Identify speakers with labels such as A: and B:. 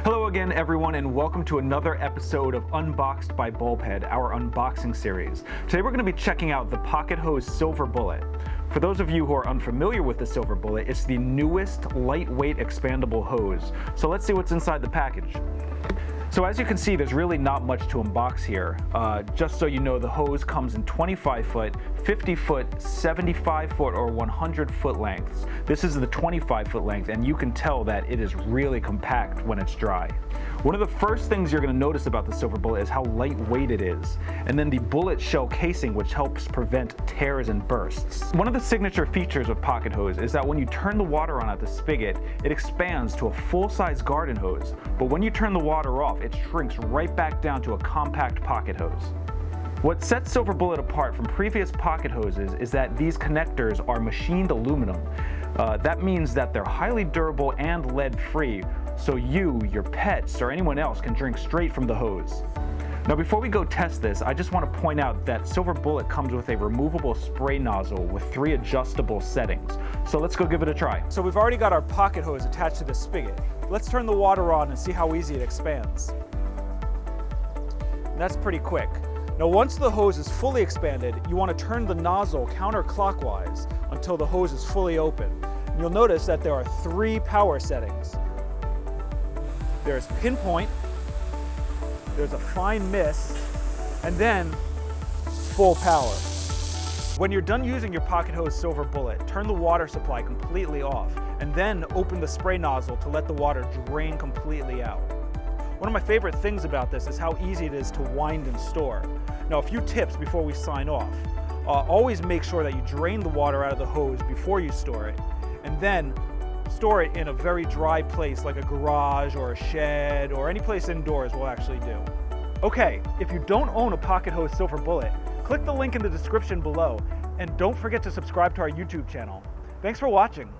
A: Hello again, everyone, and welcome to another episode of Unboxed by Bulbhead, our unboxing series. Today we're going to be checking out the Pocket Hose Silver Bullet. For those of you who are unfamiliar with the Silver Bullet, it's the newest lightweight expandable hose. So let's see what's inside the package. So as you can see, there's really not much to unbox here. Just so you know, the hose comes in 25 foot, 50 foot, 75 foot, or 100 foot lengths. This is the 25 foot length, and you can tell that it is really compact when it's dry. One of the first things you're going to notice about the Silver Bullet is how lightweight it is, and then the bullet shell casing, which helps prevent tears and bursts. One of the signature features of Pocket Hose is that when you turn the water on at the spigot, it expands to a full-size garden hose, but when you turn the water off, it shrinks right back down to a compact pocket hose. What sets Silver Bullet apart from previous pocket hoses is that these connectors are machined aluminum. That means that they're highly durable and lead-free, so you, your pets, or anyone else can drink straight from the hose. Now before we go test this, I just want to point out that Silver Bullet comes with a removable spray nozzle with 3 adjustable settings. So let's go give it a try. So we've already got our pocket hose attached to the spigot. Let's turn the water on and see how easy it expands. And that's pretty quick. Now once the hose is fully expanded, you want to turn the nozzle counterclockwise until the hose is fully open. And you'll notice that there are 3 power settings. There's pinpoint, there's a fine mist, and then full power. When you're done using your Pocket Hose Silver Bullet, turn the water supply completely off, and then open the spray nozzle to let the water drain completely out. One of my favorite things about this is how easy it is to wind and store. Now, a few tips before we sign off. Always make sure that you drain the water out of the hose before you store it, and then store it in a very dry place like a garage or a shed or any place indoors will actually do. Okay, if you don't own a Pocket Hose Silver Bullet, click the link in the description below, and don't forget to subscribe to our YouTube channel. Thanks for watching.